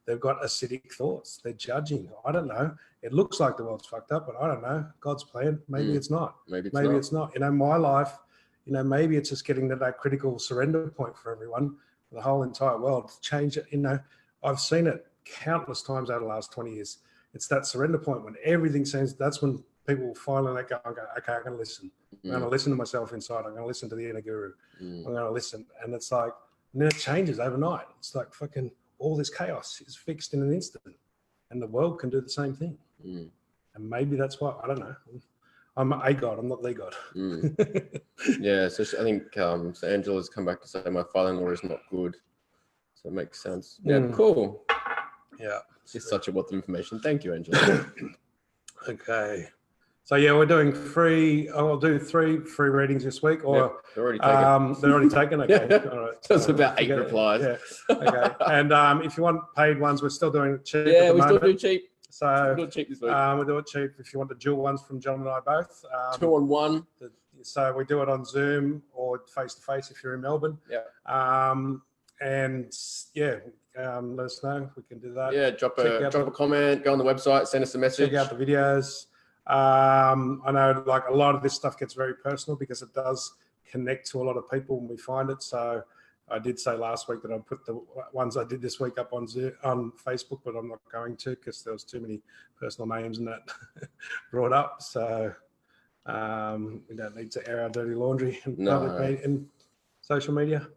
they've got acidic thoughts. They're judging. I don't know. It looks like the world's fucked up, but I don't know. God's plan. Maybe it's not. Maybe it's not. My life, maybe it's just getting to that critical surrender point for everyone, for the whole entire world, to change it. I've seen it countless times over the last 20 years. It's that surrender point when everything seems, that's when people will finally let go and go, okay, I'm going to listen. I'm going to listen to myself inside. I'm going to listen to the inner guru. I'm going to listen. And it's like, and then it changes overnight. It's like fucking all this chaos is fixed in an instant. And the world can do the same thing. And maybe that's why, I don't know. I'm a God. I'm not the God. Yeah. So I think so Angela's come back to say my father-in-law is not good. So it makes sense. Yeah, cool. Yeah. It's such a wealth of information. Thank you, Angela. Okay. So yeah, we're doing I'll do 3 free readings this week, or they're already taken. They're already taken. Okay. All right. That's about 8 replies. Yeah. Okay. And if you want paid ones, we're still doing it cheap. Yeah, we still do cheap. So we'll do it cheap this week. We'll do it cheap if you want the dual ones from John and I both. 2 on 1. So we do it on Zoom or face to face if you're in Melbourne. Yeah. And yeah, let us know. We can do that. Yeah, drop a comment, go on the website, send us a message. Check out the videos. I know like a lot of this stuff gets very personal because it does connect to a lot of people when we find it. So I did say last week that I'd put the ones I did this week up on Facebook, but I'm not going to because there was too many personal names and that brought up. So we don't need to air our dirty laundry in social media.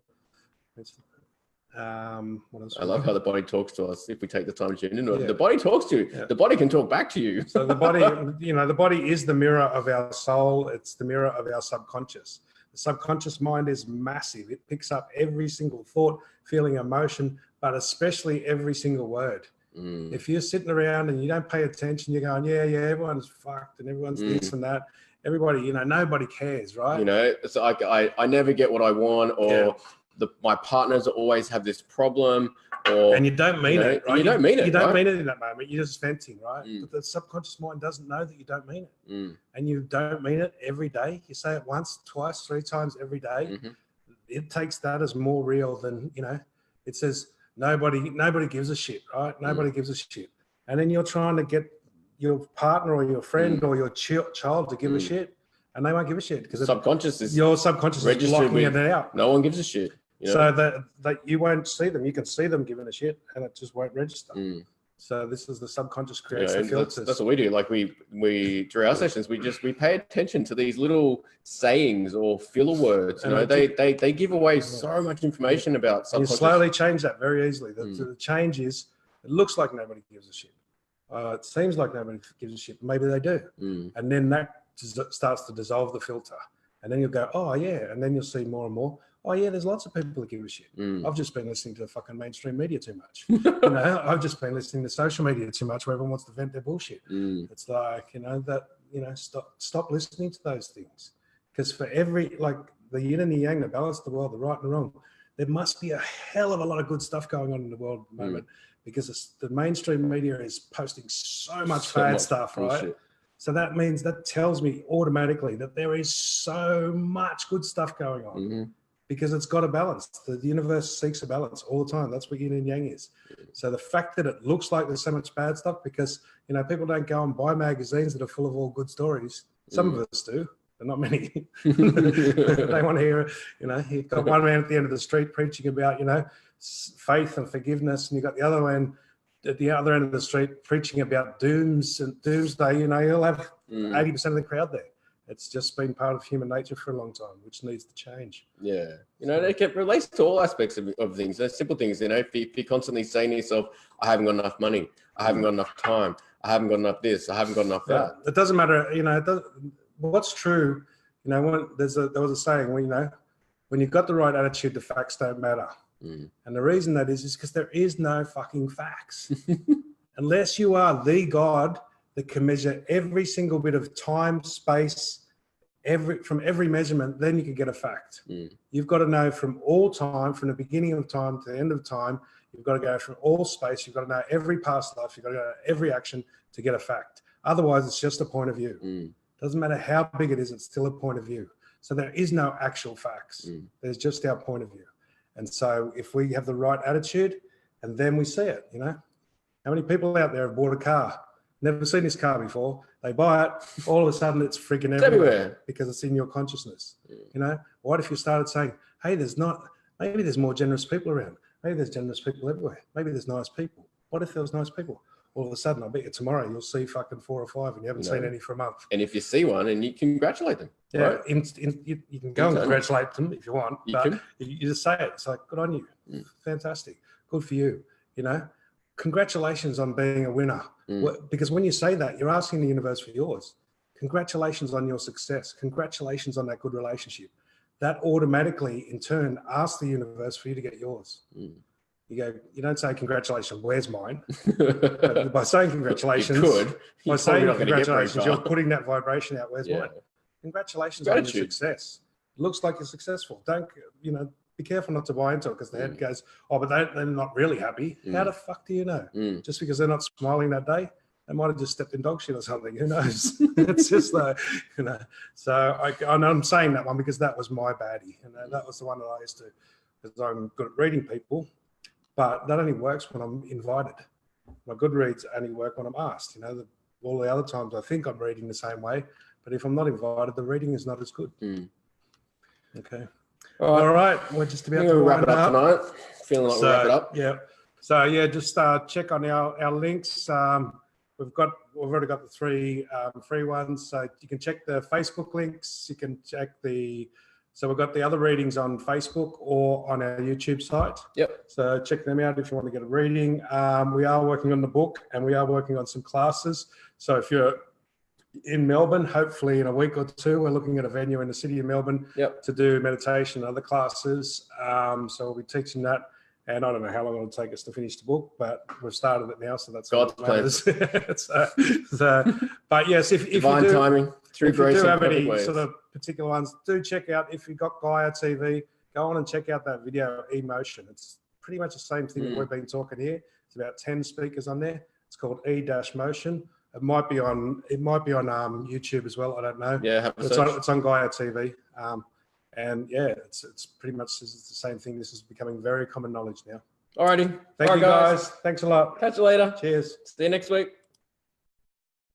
What else? I love how the body talks to us if we take the time to tune in. The body talks to you. Yeah. The body can talk back to you. So the body, the body is the mirror of our soul. It's the mirror of our subconscious. The subconscious mind is massive. It picks up every single thought, feeling, emotion, but especially every single word. If you're sitting around and you don't pay attention, you're going, yeah, everyone's fucked and everyone's this and that. Everybody, you know, nobody cares, right? You know, it's like I never get what I want, or my partners always have this problem, or and you don't mean it, right? You don't mean it. You don't mean it in that moment. You're just venting, right? But the subconscious mind doesn't know that you don't mean it, and you don't mean it every day. You say it once, twice, 3 times every day. It takes that as more real than, you know. It says nobody gives a shit, right? Nobody gives a shit, and then you're trying to get your partner or your friend or your child to give a shit, and they won't give a shit because your subconscious is blocking it out. No one gives a shit. You know? So that you won't see them. You can see them giving a shit, and it just won't register. So this is the subconscious creates the filters. That's what we do. Like we through our sessions, we pay attention to these little sayings or filler words. You know, they give away so much information about subconscious. You slowly change that very easily. The change is, it looks like nobody gives a shit. It seems like nobody gives a shit. Maybe they do. And then that starts to dissolve the filter. And then you'll go, oh, yeah. And then you'll see more and more. Oh, yeah, there's lots of people that give a shit. I've just been listening to the fucking mainstream media too much. You know, I've just been listening to social media too much where everyone wants to vent their bullshit. It's like, stop listening to those things. Because for every, like the yin and the yang, the balance of the world, the right and the wrong, there must be a hell of a lot of good stuff going on in the world at the moment. Because the mainstream media is posting so much bad stuff, right? Bullshit. So that means, that tells me automatically that there is so much good stuff going on because it's got a balance. The universe seeks a balance all the time. That's what yin and yang is. So the fact that it looks like there's so much bad stuff, because, you know, people don't go and buy magazines that are full of all good stories. Some of us do, but not many. They want to hear, you know, you've got one man at the end of the street preaching about, you know, faith and forgiveness, and you've got the other one at the other end of the street preaching about doomsday. You know, you'll have 80% of the crowd there. It's just been part of human nature for a long time, which needs to change. Yeah. You know, it relates to all aspects of things. There's simple things, you know, if you're constantly saying to yourself, I haven't got enough money, I haven't got enough time, I haven't got enough this, I haven't got enough that. It doesn't matter, you know, what's true, you know, there was a saying, well, you know, when you've got the right attitude, the facts don't matter. And the reason that is because there is no fucking facts. Unless you are the God that can measure every single bit of time, space, from every measurement, then you can get a fact. You've got to know from all time, from the beginning of time to the end of time. You've got to go from all space. You've got to know every past life. You've got to know every action to get a fact. Otherwise, it's just a point of view. Doesn't matter how big it is, it's still a point of view. So there is no actual facts. There's just our point of view. And so if we have the right attitude, and then we see it, you know, how many people out there have bought a car, never seen this car before, they buy it, all of a sudden it's freaking everywhere because it's in your consciousness. You know, what if you started saying, hey, maybe there's more generous people around. Maybe there's generous people everywhere. Maybe there's nice people. What if there was nice people? All of a sudden, I bet you tomorrow you'll see fucking 4 or 5 and you haven't seen any for a month. And if you see one, and you congratulate them. Yeah, right? You can go and congratulate them if you want, but you just say it. It's like, good on you. Fantastic. Good for you. You know, congratulations on being a winner. Because when you say that, you're asking the universe for yours. Congratulations on your success. Congratulations on that good relationship. That automatically, in turn, asks the universe for you to get yours. You don't say congratulations, where's mine? But by saying congratulations, you're putting that vibration out, where's mine? Congratulations on your success. It looks like you're successful. Don't, you know, be careful not to buy into it, because the head goes, oh, but they're not really happy. How the fuck do you know? Just because they're not smiling that day, they might have just stepped in dog shit or something. Who knows? It's just like, you know. So I'm saying that one because that was my baddie. And that was the one that I used to, because I'm good at reading people. But that only works when I'm invited. My good reads only work when I'm asked. You know, all the other times I think I'm reading the same way, but if I'm not invited, the reading is not as good. Okay. All right. We're just about to wrap it up tonight. Feeling like we'll wrap it up. Yeah. So yeah, just check on our links. We've already got the 3 free ones. So you can check the Facebook links. You can check So we've got the other readings on Facebook or on our YouTube site. So check them out if you want to get a reading. We are working on the book, and we are working on some classes. So if you're in Melbourne. Hopefully in a week or two, we're looking at a venue in the city of Melbourne to do meditation and other classes. So we'll be teaching that. And I don't know how long it'll take us to finish the book, but we've started it now, so that's God's plans. But yes, if divine you do, timing through if you grace do and have any ways. sort of particular ones, do check out. If you've got Gaia TV, go on and check out that video, Emotion. It's pretty much the same thing that we've been talking here. It's about 10 speakers on there. It's called E-Motion. It might be on YouTube as well. I don't know. Yeah, it's on Gaia TV. And yeah, it's pretty much the same thing. This is becoming very common knowledge now. Alrighty. Thank you guys. Thanks a lot. Catch you later. Cheers. See you next week.